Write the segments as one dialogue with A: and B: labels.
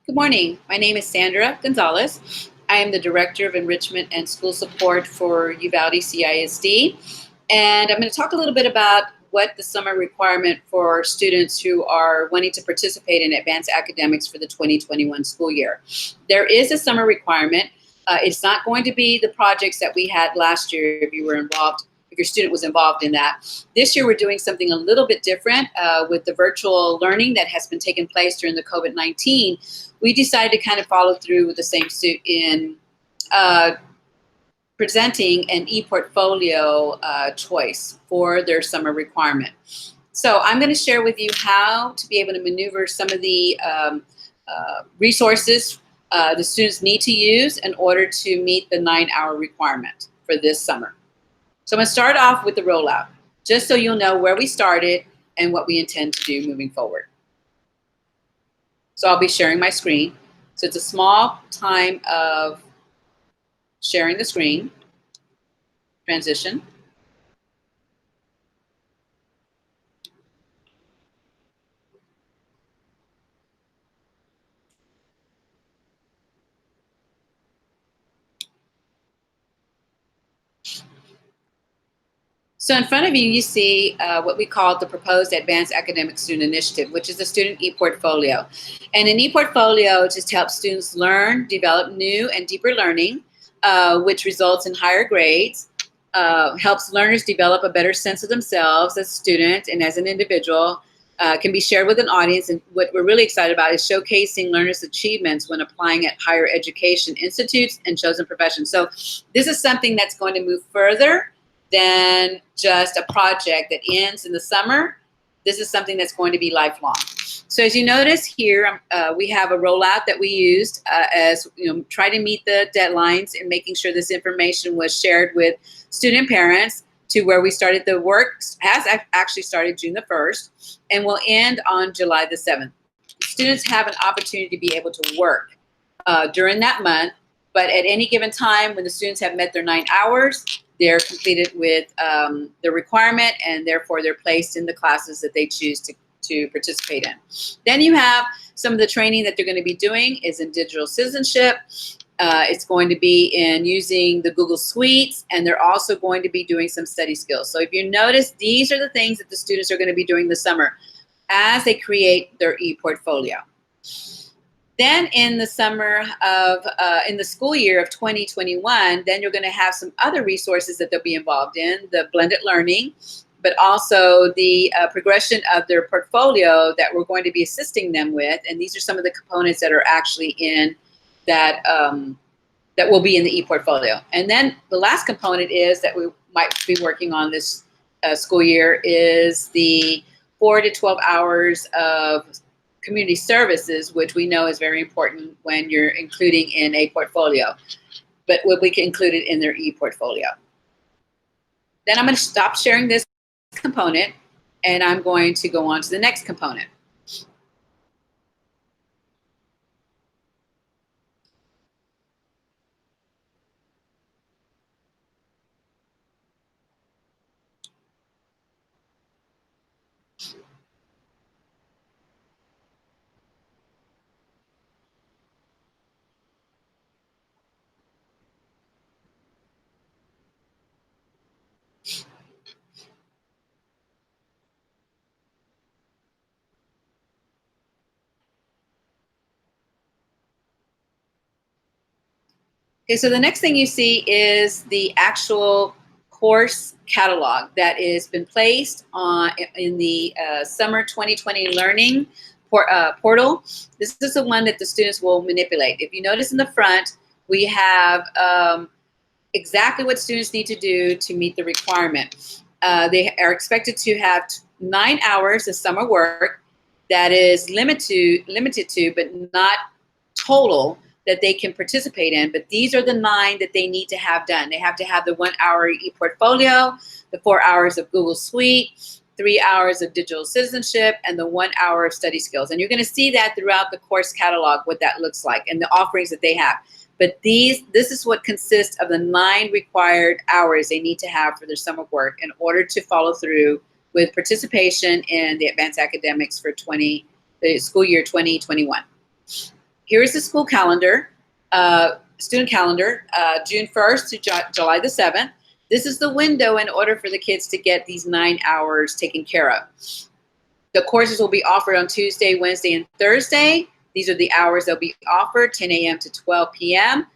A: Good morning. My name is Sandra Gonzalez. I am the Director of Enrichment and School Support for Uvalde CISD. And I'm going to talk a little bit about what the summer requirement for students who are wanting to participate in advanced academics for the 2021 school year. There is a summer requirement. It's not going to be the projects that we had last year if you were involved, if your student was involved in that. This year we're doing something a little bit different with the virtual learning that has been taking place during the COVID-19. We decided to kind of follow through with the same suit in presenting an e-portfolio choice for their summer requirement. So I'm going to share with you how to be able to maneuver some of the resources the students need to use in order to meet the 9-hour requirement for this summer. So I'm going to start off with the rollout, just so you'll know where we started and what we intend to do moving forward. So I'll be sharing my screen. So it's a small time of sharing the screen, transition. So in front of you, you see what we call the Proposed Advanced Academic Student Initiative, which is a student e-portfolio. And an e-portfolio just helps students learn, develop new and deeper learning, which results in higher grades, helps learners develop a better sense of themselves as a student and as an individual, can be shared with an audience. And what we're really excited about is showcasing learners' achievements when applying at higher education institutes and chosen professions. So this is something that's going to move further than just a project that ends in the summer. This is something that's going to be lifelong. So as you notice here, we have a rollout that we used as try to meet the deadlines and making sure this information was shared with student parents to where we started. The work has actually started June the 1st and will end on July the 7th. Students have an opportunity to be able to work during that month, but at any given time when the students have met their 9 hours, they're completed with the requirement, and therefore they're placed in the classes that they choose to participate in. Then you have some of the training that they're going to be doing is in digital citizenship. It's going to be in using the Google Suites, and they're also going to be doing some study skills. So if you notice, these are the things that the students are going to be doing this summer as they create their e-portfolio. Then in the summer of, in the school year of 2021, then you're going to have some other resources that they'll be involved in, the blended learning, but also the progression of their portfolio that we're going to be assisting them with. And these are some of the components that are actually in that, that will be in the e-portfolio. And then the last component is that we might be working on this school year is the 4 to 12 hours of community services, which we know is very important when you're including in a portfolio, but we can include it in their e-portfolio. Then I'm going to stop sharing this component, and I'm going to go on to the next component. Okay, so the next thing you see is the actual course catalog that has been placed on in the summer 2020 learning portal. This is the one that the students will manipulate. If you notice in the front, we have exactly what students need to do to meet the requirement. They are expected to have 9 hours of summer work that is limited to, but not total, that they can participate in. But these are the 9 that they need to have done. They have to have the 1 hour e-portfolio, the 4 hours of Google Suite, 3 hours of digital citizenship, and the 1 hour of study skills. And you're going to see that throughout the course catalog, what that looks like and the offerings that they have. But this is what consists of the 9 required hours they need to have for their summer work in order to follow through with participation in the advanced academics for the school year 2021. Here's the school calendar, student calendar, June 1st to July the 7th. This is the window in order for the kids to get these 9 hours taken care of. The courses will be offered on Tuesday, Wednesday, and Thursday. These are the hours they'll be offered, 10 a.m. to 12 p.m.,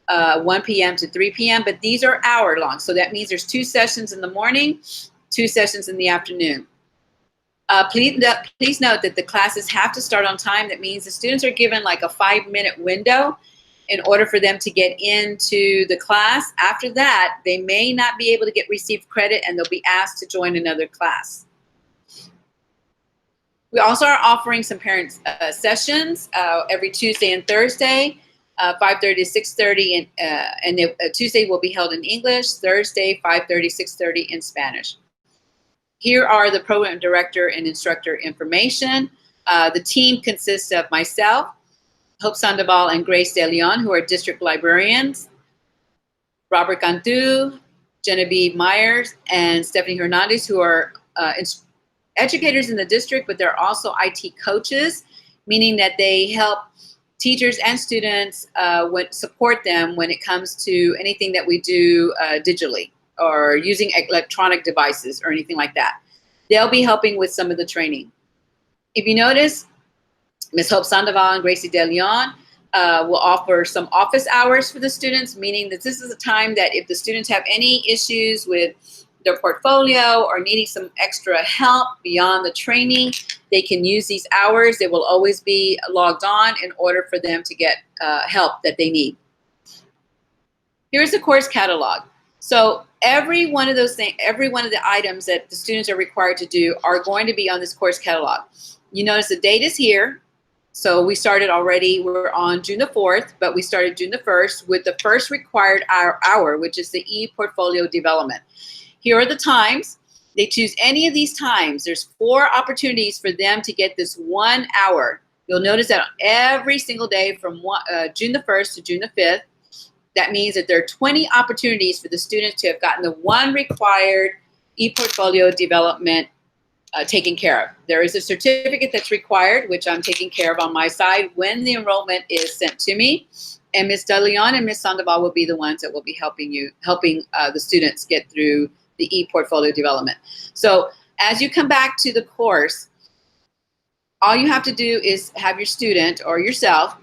A: 1 p.m. to 3 p.m., but these are hour long. So that means there's 2 sessions in the morning, 2 sessions in the afternoon. Please note that the classes have to start on time. That means the students are given like a 5-minute window in order for them to get into the class. After that, they may not be able to receive credit, and they'll be asked to join another class. We also are offering some parent sessions every Tuesday and Thursday, 5:30 to 6:30, and Tuesday will be held in English, Thursday 5:30, 6:30 in Spanish. Here are the program director and instructor information. The team consists of myself, Hope Sandoval, and Grace De Leon, who are district librarians, Robert Cantu, Genevieve Myers, and Stephanie Hernandez, who are educators in the district, but they're also IT coaches, meaning that they help teachers and students support them when it comes to anything that we do digitally or using electronic devices or anything like that. They'll be helping with some of the training. If you notice, Ms. Hope Sandoval and Gracie De Leon will offer some office hours for the students, meaning that this is a time that if the students have any issues with their portfolio or needing some extra help beyond the training, they can use these hours. They will always be logged on in order for them to get help that they need. Here's the course catalog. So every one of those things, every one of the items that the students are required to do are going to be on this course catalog. You notice the date is here. So we started already, we're on June the 4th, but we started June the 1st with the first required hour, which is the e-portfolio development. Here are the times. They choose any of these times. There's 4 opportunities for them to get this 1 hour. You'll notice that every single day from June the 1st to June the 5th, that means that there are 20 opportunities for the students to have gotten the 1 required e-portfolio development taken care of. There is a certificate that's required, which I'm taking care of on my side when the enrollment is sent to me. And Ms. De Leon and Ms. Sandoval will be the ones that will be helping the students get through the e-portfolio development. So as you come back to the course, all you have to do is have your student or yourself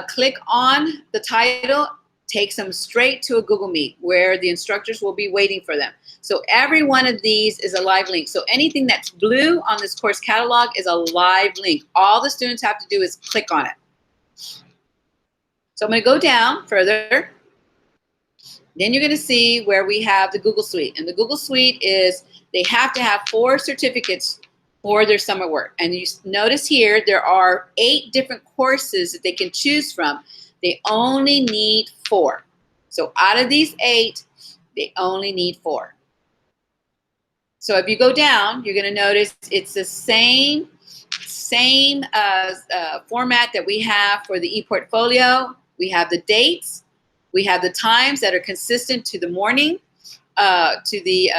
A: click on the title, takes them straight to a Google Meet where the instructors will be waiting for them. So every one of these is a live link. So anything that's blue on this course catalog is a live link. All the students have to do is click on it. So I'm going to go down further. Then you're going to see where we have the Google Suite. And the Google Suite is, they have to have 4 certificates for their summer work. And you notice here, there are 8 different courses that they can choose from. They only need 4. So out of these 8, they only need 4. So if you go down, you're going to notice it's the same format that we have for the e-portfolio. We have the dates. We have the times that are consistent to the morning, to the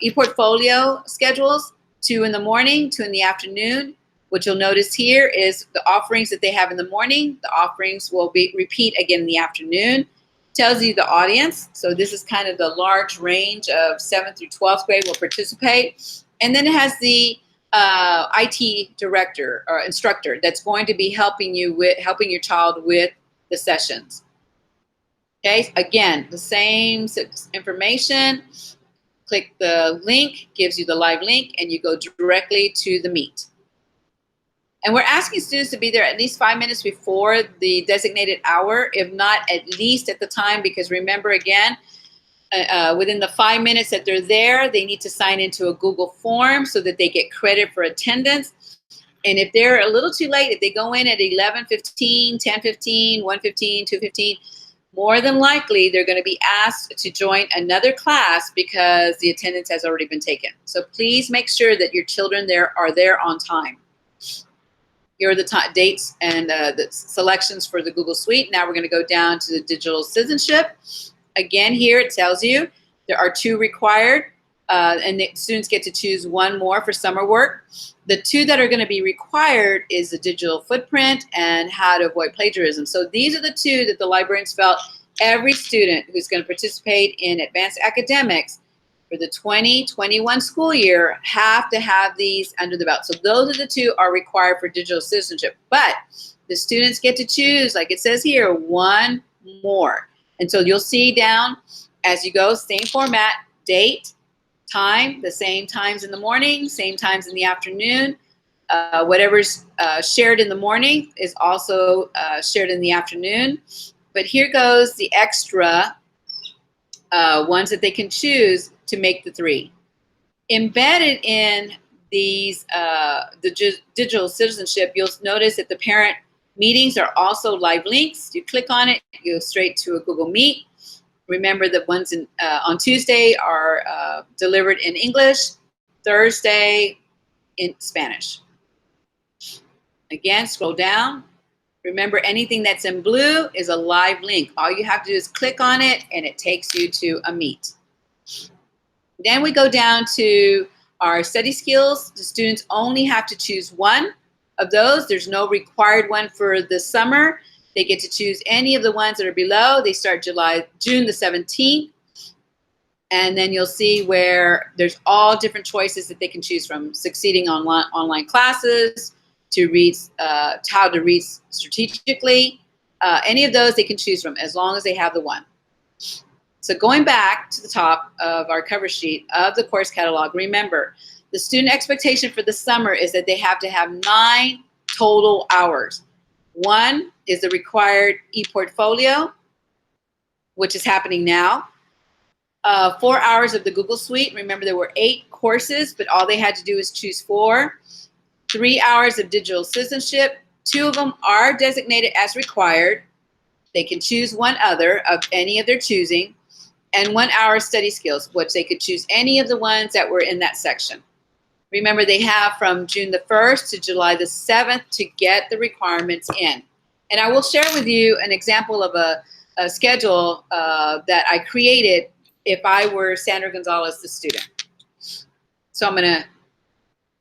A: e-portfolio schedules, 2 in the morning, 2 in the afternoon. What you'll notice here is the offerings that they have in the morning. The offerings will be repeat again in the afternoon. Tells you the audience. So this is kind of the large range of 7th through 12th grade will participate. And then it has the IT director or instructor that's going to be helping your child with the sessions. Okay, again, the same information. Click the link, gives you the live link, and you go directly to the Meet. And we're asking students to be there at least 5 minutes before the designated hour, if not at least at the time, because remember again, within the 5 minutes that they're there, they need to sign into a Google form so that they get credit for attendance. And if they're a little too late, if they go in at 11:15, 10:15, 1:15, 2:15, more than likely they're going to be asked to join another class because the attendance has already been taken. So please make sure that your children are there on time. Here are the dates and the selections for the Google Suite. Now we're going to go down to the digital citizenship. Again, here it tells you there are 2 required. and the students get to choose one more for summer work. The two that are going to be required is the digital footprint and how to avoid plagiarism. So these are the two that the librarians felt every student who's going to participate in advanced academics for the 2021 school year have to have these under the belt. So those are the two are required for digital citizenship. But the students get to choose, like it says here, one more. And so you'll see down as you go, same format, date, time, the same times in the morning, same times in the afternoon. Whatever's shared in the morning is also shared in the afternoon. But here goes the extra ones that they can choose to make the three. Embedded in these digital citizenship, you'll notice that the parent meetings are also live links. You click on it, you go straight to a Google Meet. Remember the ones on Tuesday are delivered in English, Thursday in Spanish. Again, scroll down. Remember, anything that's in blue is a live link. All you have to do is click on it, and it takes you to a meet. Then we go down to our study skills. The students only have to choose one of those. There's no required one for the summer. They get to choose any of the ones that are below. They start June the 17th. And then you'll see where there's all different choices that they can choose from. Succeeding online classes, to read, how to read strategically. Any of those they can choose from as long as they have the one. So going back to the top of our cover sheet of the course catalog, remember, the student expectation for the summer is that they have to have 9 total hours. 1 is the required e-portfolio, which is happening now. 4 hours of the Google Suite. Remember, there were 8 courses, but all they had to do is choose 4. 3 hours of digital citizenship. 2 of them are designated as required. They can choose one other of any of their choosing. And 1 hour study skills, which they could choose any of the ones that were in that section. Remember, they have from June the 1st to July the 7th to get the requirements in. And I will share with you an example of a schedule that I created if I were Sandra Gonzalez, the student. So I'm going to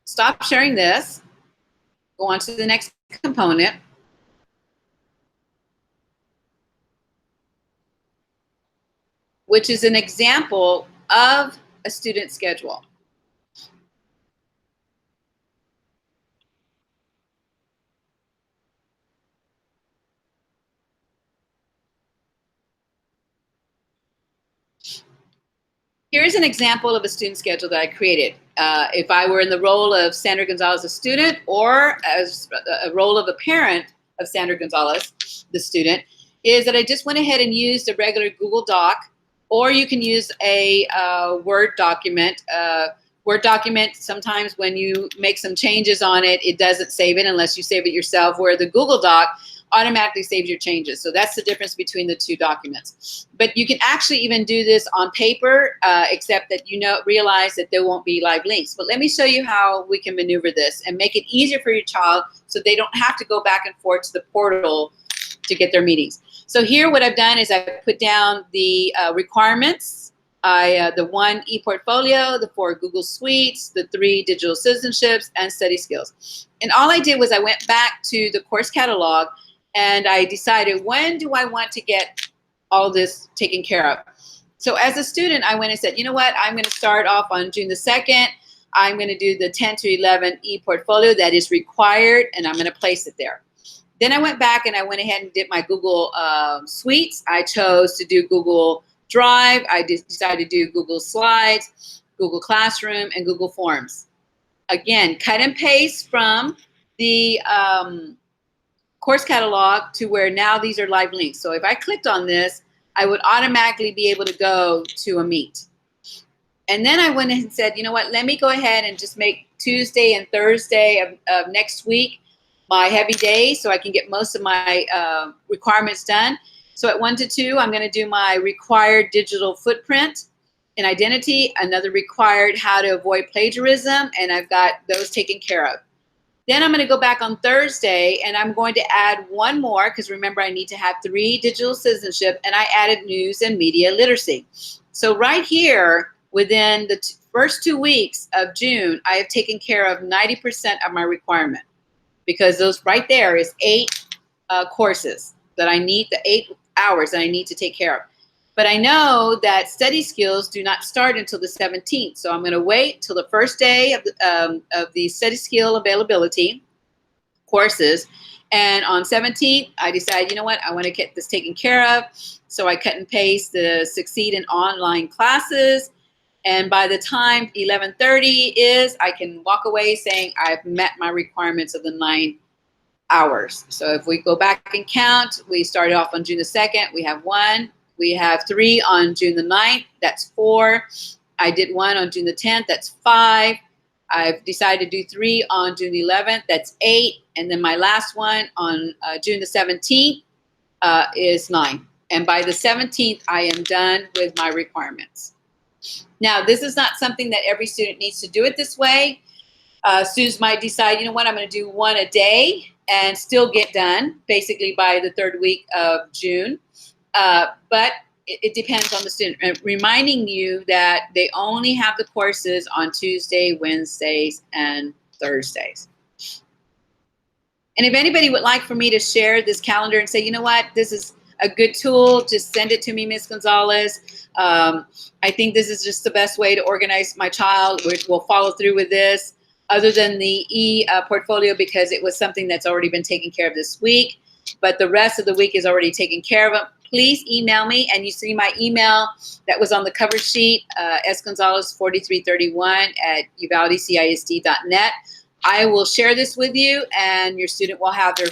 A: stop sharing this, go on to the next component. Which is an example of a student schedule. Here's an example of a student schedule that I created. If I were in the role of Sandra Gonzalez, a student, or as a role of a parent of Sandra Gonzalez, the student, is that I just went ahead and used a regular Google Doc, or you can use a Word document. Word document, sometimes when you make some changes on it, it doesn't save it unless you save it yourself, where the Google Doc automatically saves your changes. So that's the difference between the two documents. But you can actually even do this on paper, except that realize that there won't be live links. But let me show you how we can maneuver this and make it easier for your child so they don't have to go back and forth to the portal to get their meetings. So here what I've done is I put down the requirements, the 1 e-portfolio, the 4 Google Suites, the 3 digital citizenships, and study skills. And all I did was I went back to the course catalog and I decided, when do I want to get all this taken care of? So as a student, I went and said, you know what, I'm going to start off on June the 2nd. I'm going to do the 10 to 11 e-portfolio that is required, and I'm going to place it there. Then I went back and I went ahead and did my Google Suites. I chose to do Google Drive. I decided to do Google Slides, Google Classroom, and Google Forms. Again, cut and paste from the course catalog to where now these are live links. So if I clicked on this, I would automatically be able to go to a meet. And then I went and said, you know what, let me go ahead and just make Tuesday and Thursday of next week my heavy days so I can get most of my requirements done. So at 1 to 2, I'm going to do my required digital footprint and identity, another required how to avoid plagiarism, and I've got those taken care of. Then I'm going to go back on Thursday and I'm going to add 1 more, because remember I need to have 3 digital citizenship, and I added news and media literacy. So right here within the first 2 weeks of June, I have taken care of 90% of my requirement, because those right there is 8 courses that I need, the 8 hours that I need to take care of. But I know that study skills do not start until the 17th. So I'm going to wait till the first day of the study skill availability courses. And on 17th, I decided, you know what, I want to get this taken care of. So I cut and paste the Succeed in Online classes. And by the time 11:30 is, I can walk away saying I've met my requirements of the 9 hours. So if we go back and count, we started off on June the 2nd, we have 1. We have 3 on June the 9th, that's 4. I did 1 on June the 10th, that's 5. I've decided to do 3 on June the 11th, that's 8. And then my last one on June the 17th is 9. And by the 17th, I am done with my requirements. Now, this is not something that every student needs to do it this way. Students might decide, you know what, I'm going to do 1 a day and still get done, basically by the 3rd week of June. But it depends on the student. Reminding you that they only have the courses on Tuesday, Wednesdays, and Thursdays. And if anybody would like for me to share this calendar and say, you know what, this is a good tool, just send it to me, Ms. Gonzalez. I think this is just the best way to organize my child. We'll follow through with this, other than the e-portfolio, because it was something that's already been taken care of this week. But the rest of the week is already taken care of. Please email me, and you see my email that was on the cover sheet, sgonzalez4331@uvaldecisd.net. I will share this with you, and your student will have their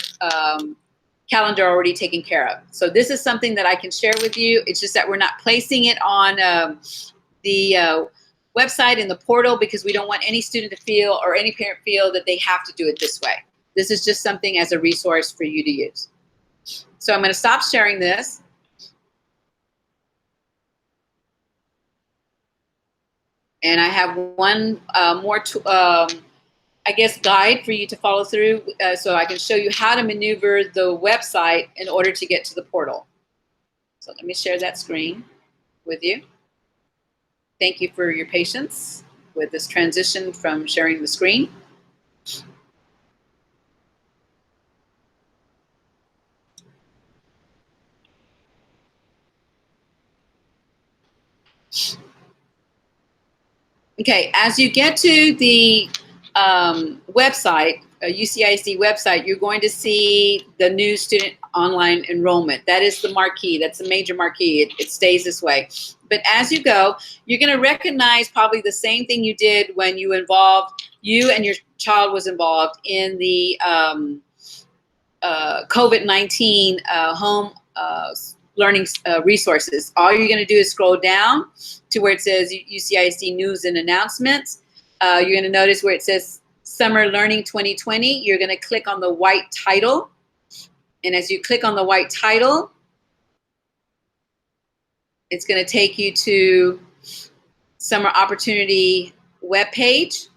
A: calendar already taken care of. So this is something that I can share with you. It's just that we're not placing it on the website in the portal, because we don't want any student to feel, or any parent feel, that they have to do it this way. This is just something as a resource for you to use. So I'm going to stop sharing this. And I have one more, I guess, guide for you to follow through, so I can show you how to maneuver the website in order to get to the portal. So let me share that screen with you. Thank you for your patience with this transition from sharing the screen. Okay, as you get to the website, UCISD website, you're going to see the new student online enrollment. That is the marquee. That's the major marquee. It stays this way. But as you go, you're going to recognize probably the same thing you did when you and your child was involved in the COVID-19 home learning resources. All you're going to do is scroll down to where it says UCISD News and Announcements. You're going to notice where it says Summer Learning 2020. You're going to click on the white title. And as you click on the white title, it's going to take you to Summer Opportunity webpage.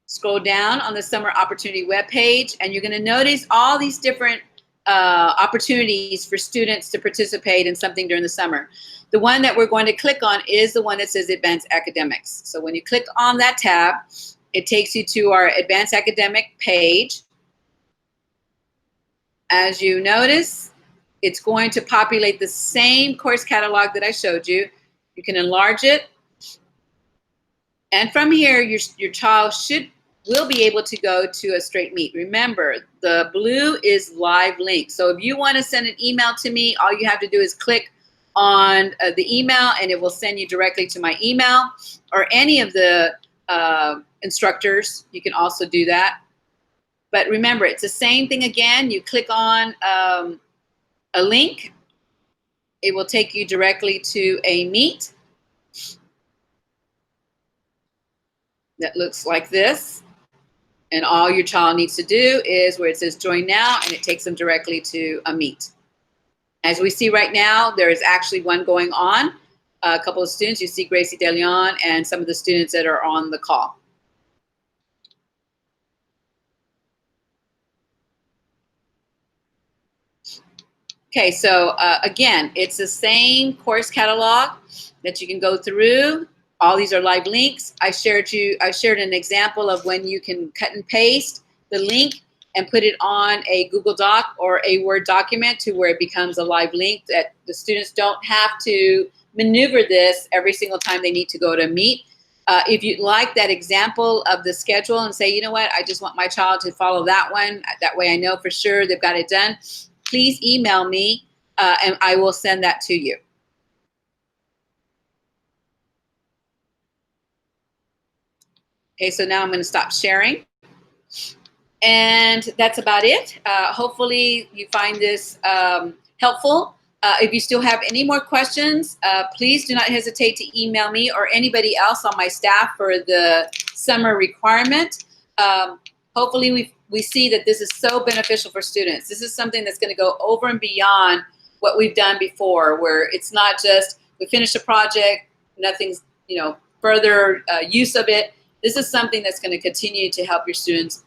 A: Scroll down on the Summer Opportunity webpage, and you're going to notice all these different opportunities for students to participate in something during the summer. The one that we're going to click on is the one that says Advanced Academics. So when you click on that tab, it takes you to our Advanced Academic page. As you notice, it's going to populate the same course catalog that I showed you. You can enlarge it. And from here, your child will be able to go to a straight meet. Remember, the blue is live link. So if you want to send an email to me, all you have to do is click on the email, and it will send you directly to my email, or any of the instructors. You can also do that. But remember, it's the same thing again. You click on a link. It will take you directly to a meet that looks like this. And all your child needs to do is where it says join now, and it takes them directly to a meet. As we see right now, there is actually one going on. A couple of students, you see Gracie De Leon and some of the students that are on the call. Okay, so again, it's the same course catalog that you can go through. All these are live links. I shared an example of when you can cut and paste the link and put it on a Google Doc or a Word document to where it becomes a live link, that the students don't have to maneuver this every single time they need to go to meet. If you'd like that example of the schedule and say, you know what, I just want my child to follow that one, that way I know for sure they've got it done, please email me and I will send that to you. Okay, so now I'm going to stop sharing. And that's about it. Hopefully you find this helpful. If you still have any more questions, please do not hesitate to email me or anybody else on my staff for the summer requirement. Hopefully we see that this is so beneficial for students. This is something that's going to go over and beyond what we've done before, where it's not just we finish a project, nothing's further use of it. This is something that's going to continue to help your students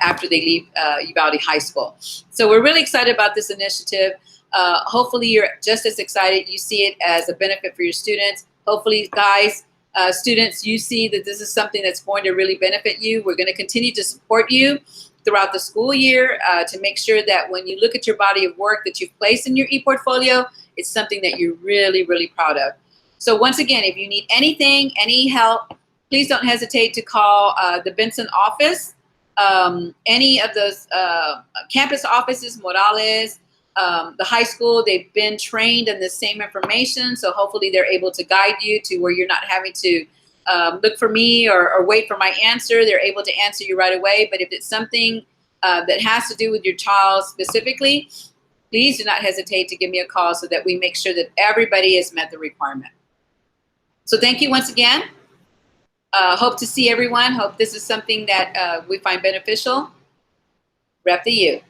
A: after they leave Uvalde High School. So we're really excited about this initiative. Hopefully you're just as excited. You see it as a benefit for your students. Hopefully, guys, students, you see that this is something that's going to really benefit you. We're going to continue to support you throughout the school year to make sure that when you look at your body of work that you've placed in your e-portfolio, it's something that you're really, really proud of. So once again, if you need anything, any help, please don't hesitate to call the Benson office. Any of those campus offices, Morales, the high school, they've been trained in the same information. So hopefully they're able to guide you to where you're not having to look for me or wait for my answer. They're able to answer you right away. But if it's something that has to do with your child specifically, please do not hesitate to give me a call so that we make sure that everybody has met the requirement. So thank you once again. Hope to see everyone. Hope this is something that we find beneficial. Rep to you.